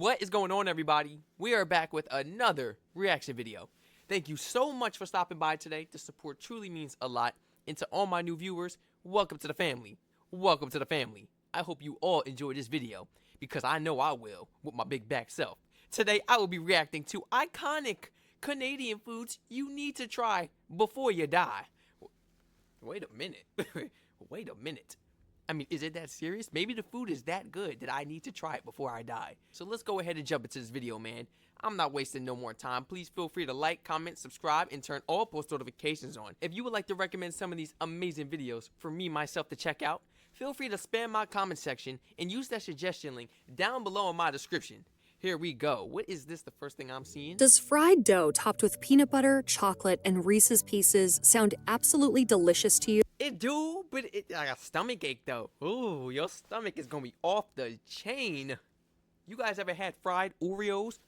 What is going on, everybody? We are back with another reaction video. Thank you so much for stopping by today. The support truly means a lot. And to all my new viewers, welcome to the family. Welcome to the family. I hope you all enjoy this video because I know I will with my big back self. Today, I will be reacting to iconic Canadian foods you need to try before you die. Wait a minute. Wait a minute. I mean, is it that serious? Maybe the food is that good that I need to try it before I die. So let's go ahead and jump into this video, man. I'm not wasting no more time. Please feel free to like, comment, subscribe, and turn all post notifications on. If you would like to recommend some of these amazing videos for me, myself, to check out, feel free to spam my comment section and use that suggestion link down below in my description. Here we go. What is this, the first thing I'm seeing? Does fried dough topped with peanut butter, chocolate, and Reese's Pieces sound absolutely delicious to you? It do, but I got a stomach ache though. Ooh, your stomach is gonna be off the chain. You guys ever had fried Oreos?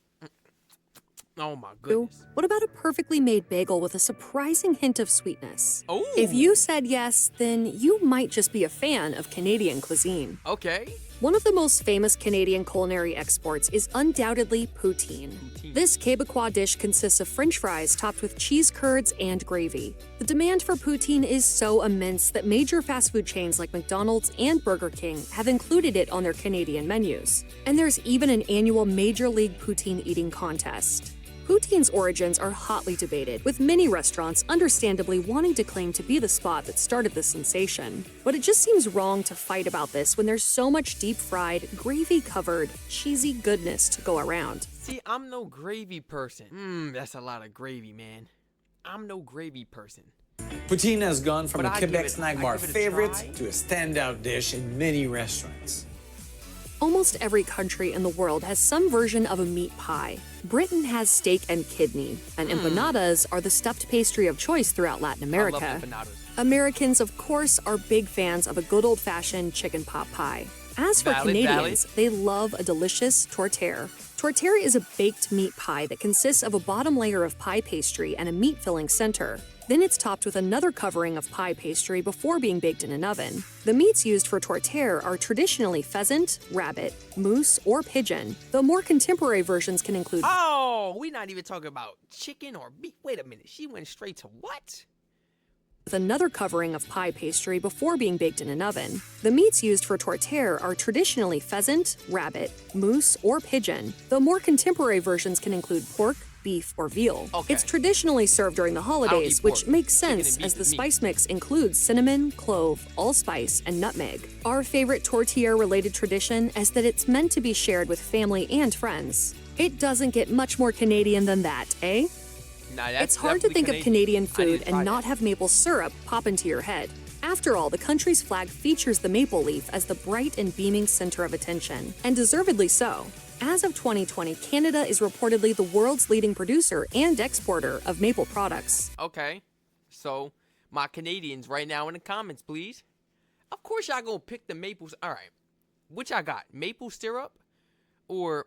Oh my goodness. What about a perfectly made bagel with a surprising hint of sweetness? Ooh. If you said yes, then you might just be a fan of Canadian cuisine. Okay. One of the most famous Canadian culinary exports is undoubtedly poutine. This Quebecois dish consists of French fries topped with cheese curds and gravy. The demand for poutine is so immense that major fast food chains like McDonald's and Burger King have included it on their Canadian menus. And there's even an annual Major League Poutine eating contest. Poutine's origins are hotly debated, with many restaurants understandably wanting to claim to be the spot that started the sensation. But it just seems wrong to fight about this when there's so much deep-fried, gravy-covered, cheesy goodness to go around. See, I'm no gravy person. That's a lot of gravy, man. I'm no gravy person. Poutine has gone from But a Quebec snack bar give it a favorite try. to a standout dish in many restaurants. Almost every country in the world has some version of a meat pie. Britain has steak and kidney, and empanadas are the stuffed pastry of choice throughout Latin America. I love empanadas. Americans, of course, are big fans of a good old-fashioned chicken pot pie. As for Canadians, they love a delicious tourtière. Tourtière is a baked meat pie that consists of a bottom layer of pie pastry and a meat-filling center. Then it's topped with another covering of pie pastry before being baked in an oven. The meats used for tourtière are traditionally pheasant, rabbit, moose, or pigeon, though more contemporary versions can include— Oh, we're not even talking about chicken or beef. Wait a minute, she went straight to what? with another covering of pie pastry before being baked in an oven. The meats used for tourtière are traditionally pheasant, rabbit, moose, or pigeon, though more contemporary versions can include pork, beef, or veal. Okay. It's traditionally served during the holidays, which makes sense as the spice mix includes cinnamon, clove, allspice, and nutmeg. Our favorite tourtière-related tradition is that it's meant to be shared with family and friends. It doesn't get much more Canadian than that, eh? It's hard to think of Canadian food and not have maple syrup pop into your head. After all, the country's flag features the maple leaf as the bright and beaming center of attention, and deservedly so. As of 2020, Canada is reportedly the world's leading producer and exporter of maple products. Okay, so my Canadians right now in the comments, please. Of course y'all gonna pick the maples. All right, which I got, maple syrup or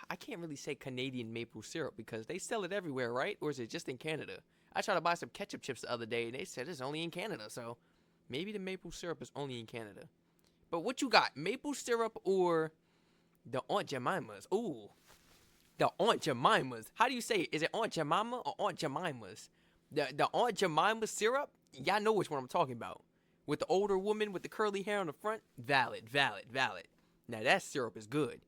I can't really say Canadian maple syrup because they sell it everywhere, right? Or is it just in Canada? I tried to buy some ketchup chips the other day and they said it's only in Canada, so maybe the maple syrup is only in Canada. But what you got, maple syrup or the Aunt Jemima's? Ooh, the Aunt Jemima's. How do you say it? Is it Aunt Jemima or Aunt Jemima's? The Aunt Jemima syrup? Y'all know which one I'm talking about. With the older woman with the curly hair on the front? Valid, valid, valid. Now that syrup is good.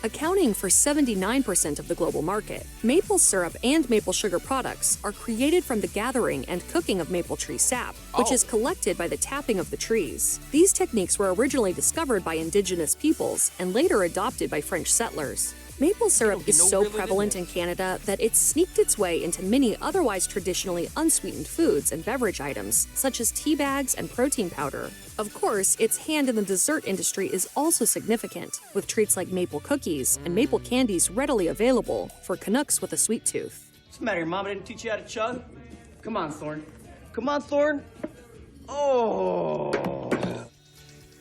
Accounting for 79% of the global market, maple syrup and maple sugar products are created from the gathering and cooking of maple tree sap, which is collected by the tapping of the trees. These techniques were originally discovered by indigenous peoples and later adopted by French settlers. Maple syrup is so prevalent in Canada that it's sneaked its way into many otherwise traditionally unsweetened foods and beverage items, such as tea bags and protein powder. Of course, its hand in the dessert industry is also significant, with treats like maple cookies and maple candies readily available for Canucks with a sweet tooth. What's the matter? Your mama didn't teach you how to chug? Come on, Thorn. Come on, Thorn. Oh.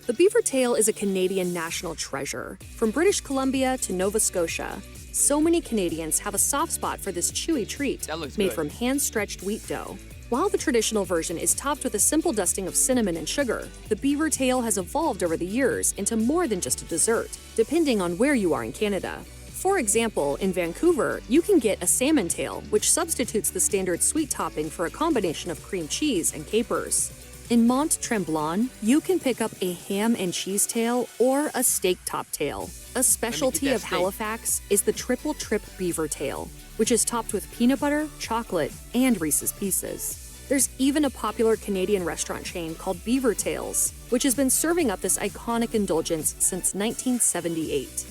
The beavertail is a Canadian national treasure. From British Columbia to Nova Scotia, so many Canadians have a soft spot for this chewy treat made from hand-stretched wheat dough. While the traditional version is topped with a simple dusting of cinnamon and sugar, the BeaverTail has evolved over the years into more than just a dessert, depending on where you are in Canada. For example, in Vancouver, you can get a salmon tail, which substitutes the standard sweet topping for a combination of cream cheese and capers. In Mont Tremblant, you can pick up a ham and cheese tail or a steak top tail. A specialty of Halifax is the Triple Trip BeaverTail, which is topped with peanut butter, chocolate, and Reese's Pieces. There's even a popular Canadian restaurant chain called BeaverTails, which has been serving up this iconic indulgence since 1978.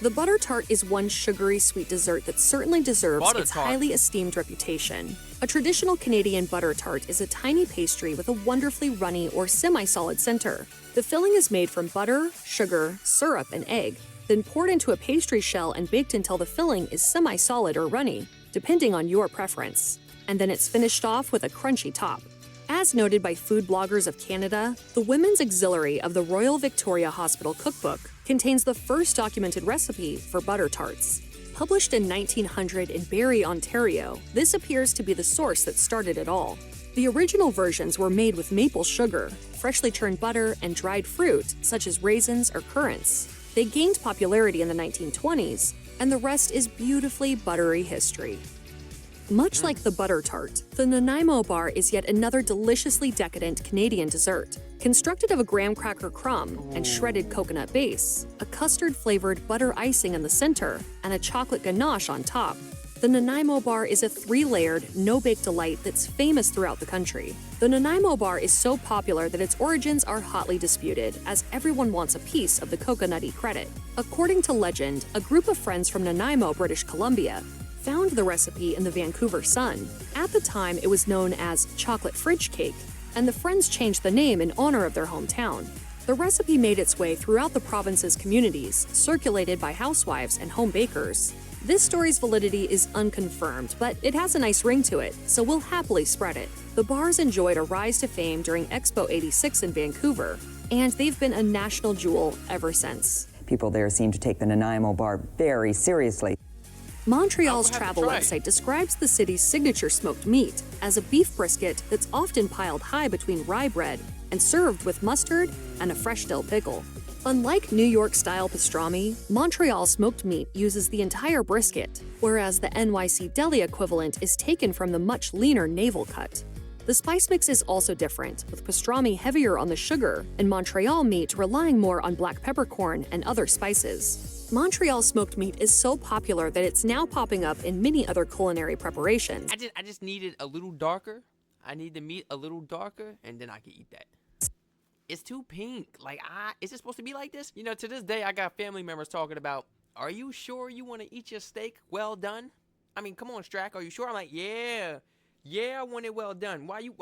The butter tart is one sugary sweet dessert that certainly deserves its highly esteemed reputation. A traditional Canadian butter tart is a tiny pastry with a wonderfully runny or semi-solid center. The filling is made from butter, sugar, syrup, and egg, then poured into a pastry shell and baked until the filling is semi-solid or runny, depending on your preference. And then it's finished off with a crunchy top. As noted by Food Bloggers of Canada, the Women's Auxiliary of the Royal Victoria Hospital Cookbook contains the first documented recipe for butter tarts. Published in 1900 in Barrie, Ontario, this appears to be the source that started it all. The original versions were made with maple sugar, freshly churned butter, and dried fruit, such as raisins or currants. They gained popularity in the 1920s, and the rest is beautifully buttery history. Much like the butter tart, the Nanaimo bar is yet another deliciously decadent Canadian dessert. Constructed of a graham cracker crumb and shredded coconut base, a custard-flavored butter icing in the center, and a chocolate ganache on top, the Nanaimo bar is a 3-layered, no-bake delight that's famous throughout the country. The Nanaimo bar is so popular that its origins are hotly disputed, as everyone wants a piece of the coconutty credit. According to legend, a group of friends from Nanaimo, British Columbia, found the recipe in the Vancouver Sun. At the time, it was known as chocolate fridge cake, and the friends changed the name in honor of their hometown. The recipe made its way throughout the province's communities, circulated by housewives and home bakers. This story's validity is unconfirmed, but it has a nice ring to it, so we'll happily spread it. The bars enjoyed a rise to fame during Expo 86 in Vancouver, and they've been a national jewel ever since. People there seem to take the Nanaimo bar very seriously. Montreal's travel website describes the city's signature smoked meat as a beef brisket that's often piled high between rye bread and served with mustard and a fresh dill pickle. Unlike New York-style pastrami, Montreal smoked meat uses the entire brisket, whereas the NYC deli equivalent is taken from the much leaner navel cut. The spice mix is also different, with pastrami heavier on the sugar and Montreal meat relying more on black peppercorn and other spices. Montreal smoked meat is so popular that it's now popping up in many other culinary preparations. I just need it a little darker. I need the meat a little darker, and then I can eat that. It's too pink. Like, is it supposed to be like this? You know, to this day, I got family members talking about, are you sure you want to eat your steak well done? I mean, come on, Strac, are you sure? I'm like, yeah, I want it well done. Why you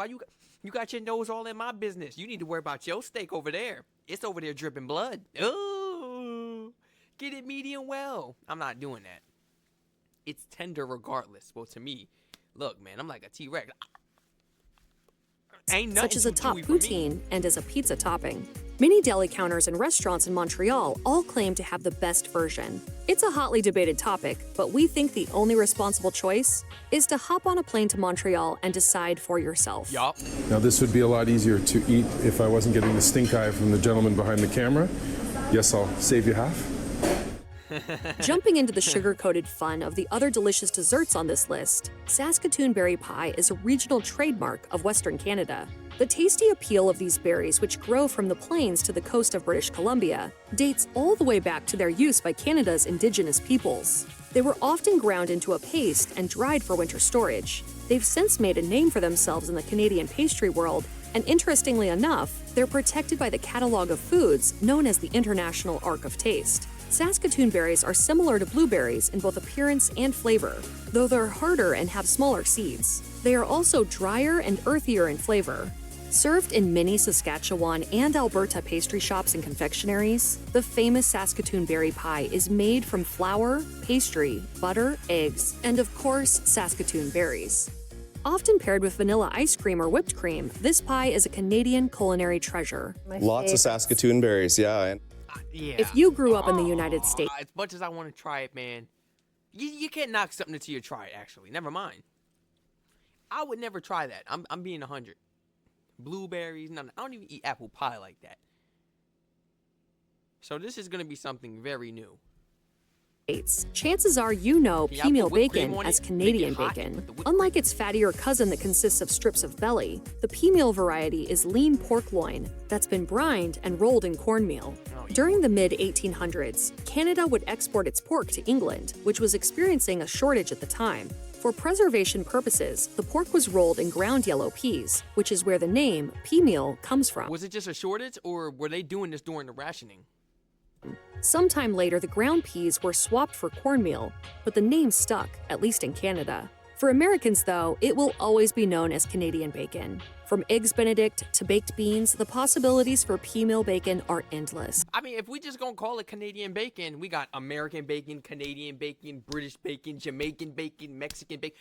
got your nose all in my business? You need to worry about your steak over there. It's over there dripping blood. Oh, get it medium well. I'm not doing that. It's tender regardless. Well, to me, look, man, I'm like a T-Rex. Such as a top poutine and as a pizza topping. Many deli counters and restaurants in Montreal all claim to have the best version. It's a hotly debated topic, but we think the only responsible choice is to hop on a plane to Montreal and decide for yourself. Yup. Now this would be a lot easier to eat if I wasn't getting the stink eye from the gentleman behind the camera. Yes, I'll save you half. Jumping into the sugar-coated fun of the other delicious desserts on this list, Saskatoon berry pie is a regional trademark of Western Canada. The tasty appeal of these berries, which grow from the plains to the coast of British Columbia, dates all the way back to their use by Canada's Indigenous peoples. They were often ground into a paste and dried for winter storage. They've since made a name for themselves in the Canadian pastry world, and interestingly enough, they're protected by the Catalogue of Foods known as the International Arc of Taste. Saskatoon berries are similar to blueberries in both appearance and flavor, though they're harder and have smaller seeds. They are also drier and earthier in flavor. Served in many Saskatchewan and Alberta pastry shops and confectionaries, the famous Saskatoon berry pie is made from flour, pastry, butter, eggs, and of course, Saskatoon berries. Often paired with vanilla ice cream or whipped cream, this pie is a Canadian culinary treasure. Lots of Saskatoon berries, yeah. Yeah. If you grew up in the United States, as much as I want to try it, man, you can't knock something until you try it, actually. Never mind. I would never try that. I'm being 100. Blueberries, none. I don't even eat apple pie like that. So this is gonna be something very new. Chances are you know Can y'all Peameal put whipped cream bacon on as it? Canadian Make it hot, bacon. put the whipped Unlike its fattier cousin that consists of strips of belly, the Peameal variety is lean pork loin that's been brined and rolled in cornmeal. During the mid-1800s, Canada would export its pork to England, which was experiencing a shortage at the time. For preservation purposes, the pork was rolled in ground yellow peas, which is where the name Peameal comes from. Was it just a shortage, or were they doing this during the rationing? Sometime later, the ground peas were swapped for cornmeal, but the name stuck, at least in Canada. For Americans, though, it will always be known as Canadian bacon. From Eggs Benedict to baked beans, the possibilities for Peameal bacon are endless. I mean, if we just gonna call it Canadian bacon, we got American bacon, Canadian bacon, British bacon, Jamaican bacon, Mexican bacon.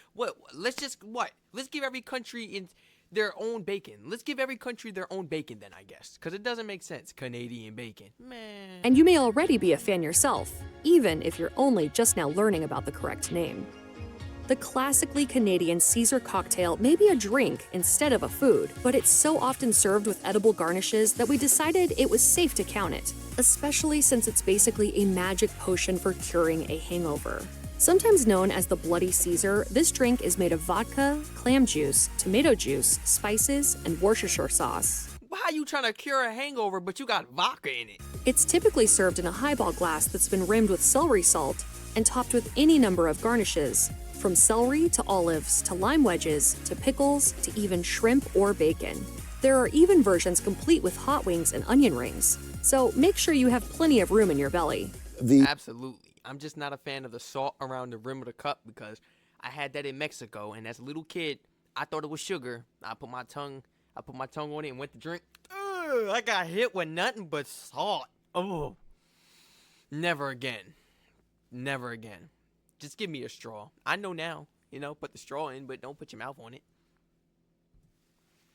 Let's give every country in their own bacon. Let's give every country their own bacon then, I guess. Because it doesn't make sense. Canadian bacon. Man. And you may already be a fan yourself, even if you're only just now learning about the correct name. The classically Canadian Caesar cocktail may be a drink instead of a food, but it's so often served with edible garnishes that we decided it was safe to count it, especially since it's basically a magic potion for curing a hangover. Sometimes known as the Bloody Caesar, this drink is made of vodka, clam juice, tomato juice, spices, and Worcestershire sauce. How you trying to cure a hangover, but you got vodka in it? It's typically served in a highball glass that's been rimmed with celery salt and topped with any number of garnishes, from celery to olives to lime wedges to pickles to even shrimp or bacon. There are even versions complete with hot wings and onion rings, so make sure you have plenty of room in your belly. Absolutely. I'm just not a fan of the salt around the rim of the cup because I had that in Mexico, and as a little kid, I thought it was sugar. I put my tongue on it and went to drink. Ugh, I got hit with nothing but salt. Oh, never again. Never again. Just give me a straw. I know now, put the straw in, but don't put your mouth on it.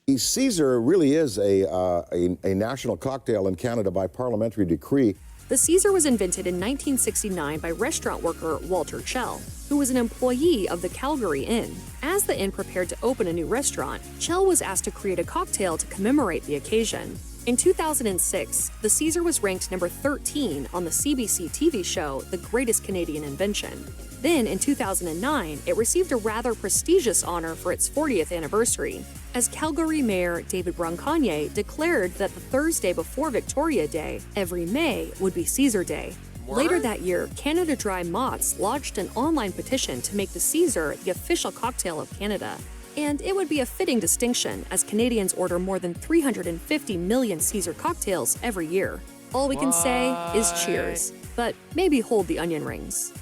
The Caesar really is a national cocktail in Canada by parliamentary decree. The Caesar was invented in 1969 by restaurant worker Walter Chell, who was an employee of the Calgary Inn. As the inn prepared to open a new restaurant, Chell was asked to create a cocktail to commemorate the occasion. In 2006, the Caesar was ranked number 13 on the CBC TV show The Greatest Canadian Invention. Then, in 2009, it received a rather prestigious honor for its 40th anniversary, as Calgary Mayor David Bronconnier declared that the Thursday before Victoria Day, every May, would be Caesar Day. Later that year, Canada Dry Mott's launched an online petition to make the Caesar the official cocktail of Canada. And it would be a fitting distinction, as Canadians order more than 350 million Caesar cocktails every year. All we can say is cheers, but maybe hold the onion rings.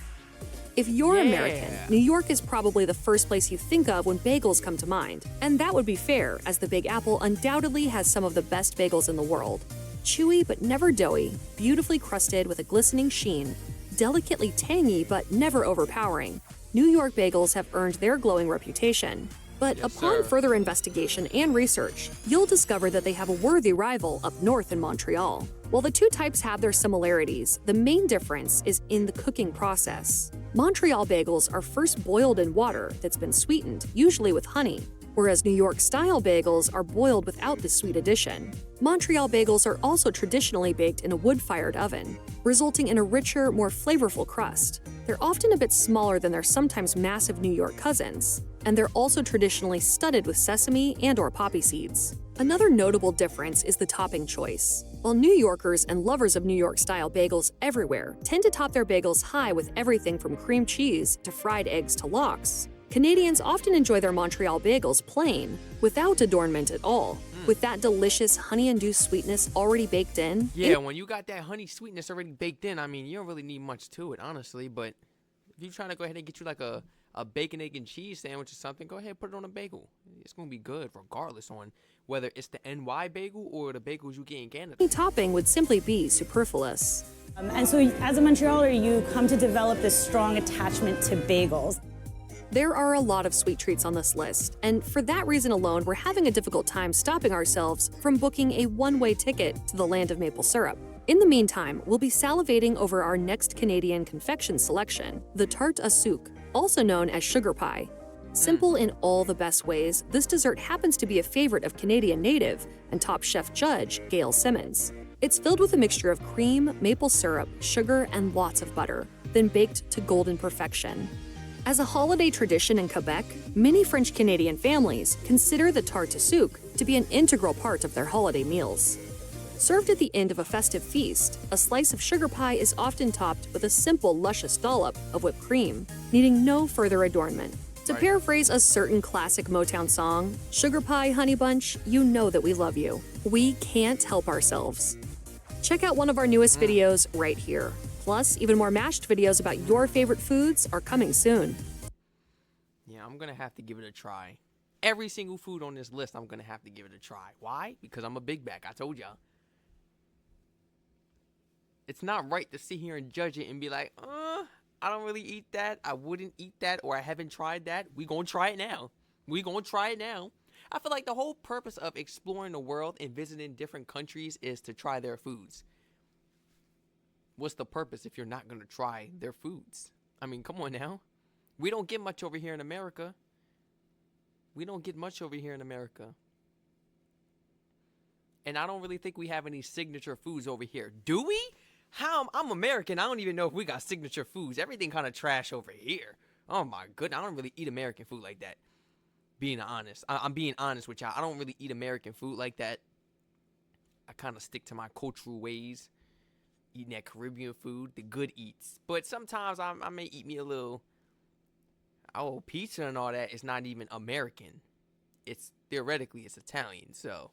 If you're American, New York is probably the first place you think of when bagels come to mind. And that would be fair, as the Big Apple undoubtedly has some of the best bagels in the world. Chewy but never doughy, beautifully crusted with a glistening sheen, delicately tangy but never overpowering, New York bagels have earned their glowing reputation. But upon further investigation and research, you'll discover that they have a worthy rival up north in Montreal. While the two types have their similarities, the main difference is in the cooking process. Montreal bagels are first boiled in water that's been sweetened, usually with honey, whereas New York-style bagels are boiled without the sweet addition. Montreal bagels are also traditionally baked in a wood-fired oven, resulting in a richer, more flavorful crust. They're often a bit smaller than their sometimes massive New York cousins, and they're also traditionally studded with sesame and/or poppy seeds. Another notable difference is the topping choice. While New Yorkers and lovers of New York-style bagels everywhere tend to top their bagels high with everything from cream cheese to fried eggs to lox, Canadians often enjoy their Montreal bagels plain, without adornment at all, with that delicious honey-induced sweetness already baked in. Yeah, when you got that honey sweetness already baked in, I mean, you don't really need much to it, honestly, but if you're trying to go ahead and get you like a bacon, egg, and cheese sandwich or something, go ahead and put it on a bagel. It's going to be good regardless on whether it's the NY bagel or the bagels you get in Canada. Any topping would simply be superfluous. And so as a Montrealer, you come to develop this strong attachment to bagels. There are a lot of sweet treats on this list, and for that reason alone, we're having a difficult time stopping ourselves from booking a one-way ticket to the land of maple syrup. In the meantime, we'll be salivating over our next Canadian confection selection, the tarte à sucre, also known as sugar pie. Simple in all the best ways, this dessert happens to be a favorite of Canadian native and top chef judge Gail Simmons. It's filled with a mixture of cream, maple syrup, sugar, and lots of butter, then baked to golden perfection. As a holiday tradition in Quebec, many French-Canadian families consider the tarte au sucre to be an integral part of their holiday meals. Served at the end of a festive feast, a slice of sugar pie is often topped with a simple, luscious dollop of whipped cream, needing no further adornment. To paraphrase a certain classic Motown song, Sugar Pie, Honey Bunch, you know that we love you. We can't help ourselves. Check out one of our newest videos right here. Plus, even more mashed videos about your favorite foods are coming soon. Yeah, I'm going to have to give it a try. Every single food on this list, I'm going to have to give it a try. Why? Because I'm a big bag. I told y'all. It's not right to sit here and judge it and be like, I don't really eat that. I wouldn't eat that, or I haven't tried that. We going to try it now. We going to try it now. I feel like the whole purpose of exploring the world and visiting different countries is to try their foods. What's the purpose if you're not going to try their foods? I mean, come on now. We don't get much over here in America. We don't get much over here in America. And I don't really think we have any signature foods over here. Do we? I'm American. I don't even know if we got signature foods. Everything kind of trash over here. Oh my goodness. I don't really eat American food like that. Being honest. I'm being honest with y'all. I don't really eat American food like that. I kind of stick to my cultural ways. Eating that Caribbean food, the good eats. But sometimes I may eat me a little, pizza and all that is not even American. It's theoretically it's Italian, so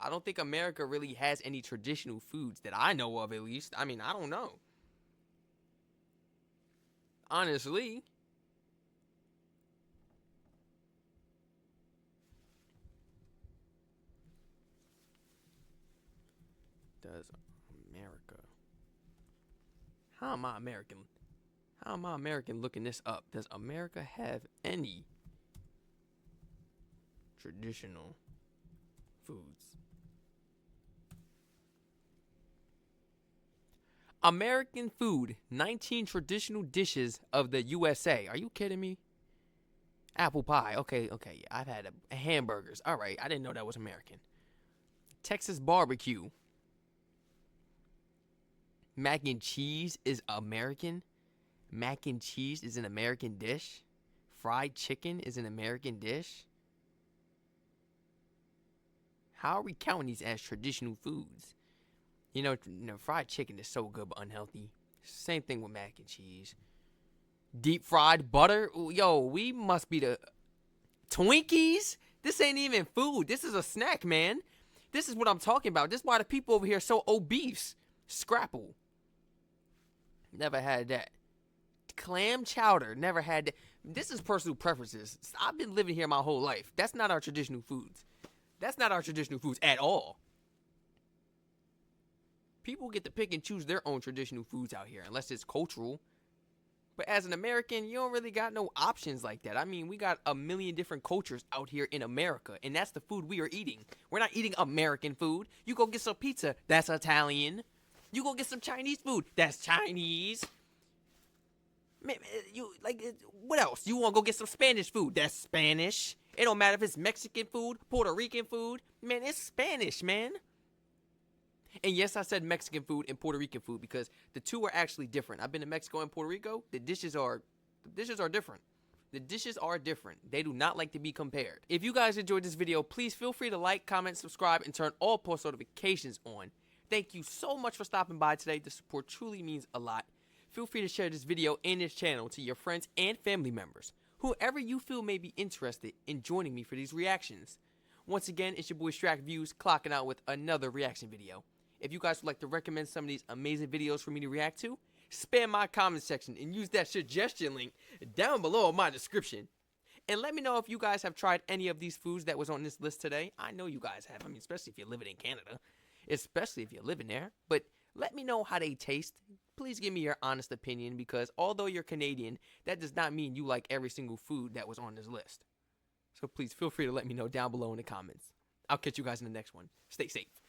I don't think America really has any traditional foods that I know of, at least. I mean, I don't know. Honestly. Does America... How am I American? How am I American looking this up? Does America have any traditional foods? American food, 19 traditional dishes of the USA. Are you kidding me? Apple pie. Okay, yeah. I've had hamburgers. All right, I didn't know that was American. Texas barbecue. Mac and cheese is American. Mac and cheese is an American dish. Fried chicken is an American dish. How are we counting these as traditional foods? You know, fried chicken is so good but unhealthy. Same thing with mac and cheese. Deep fried butter. Yo, we must be the Twinkies. This ain't even food. This is a snack, man. This is what I'm talking about. This is why the people over here are so obese. Scrapple. Never had that. Clam chowder. Never had that. This is personal preferences. I've been living here my whole life. That's not our traditional foods. That's not our traditional foods at all. People get to pick and choose their own traditional foods out here, unless it's cultural. But as an American, you don't really got no options like that. I mean, we got a million different cultures out here in America, and that's the food we are eating. We're not eating American food. You go get some pizza, that's Italian. You go get some Chinese food, that's Chinese. Man, what else? You want to go get some Spanish food, that's Spanish. It don't matter if it's Mexican food, Puerto Rican food. Man, it's Spanish, man. And yes, I said Mexican food and Puerto Rican food because the two are actually different. I've been to Mexico and Puerto Rico. The dishes are different. The dishes are different. They do not like to be compared. If you guys enjoyed this video, please feel free to like, comment, subscribe, and turn all post notifications on. Thank you so much for stopping by today. The support truly means a lot. Feel free to share this video and this channel to your friends and family members. Whoever you feel may be interested in joining me for these reactions. Once again, it's your boy Strac Views clocking out with another reaction video. If you guys would like to recommend some of these amazing videos for me to react to, spam my comment section and use that suggestion link down below in my description. And let me know if you guys have tried any of these foods that was on this list today. I know you guys have. I mean, especially if you're living in Canada. Especially if you're living there. But let me know how they taste. Please give me your honest opinion because although you're Canadian, that does not mean you like every single food that was on this list. So please feel free to let me know down below in the comments. I'll catch you guys in the next one. Stay safe.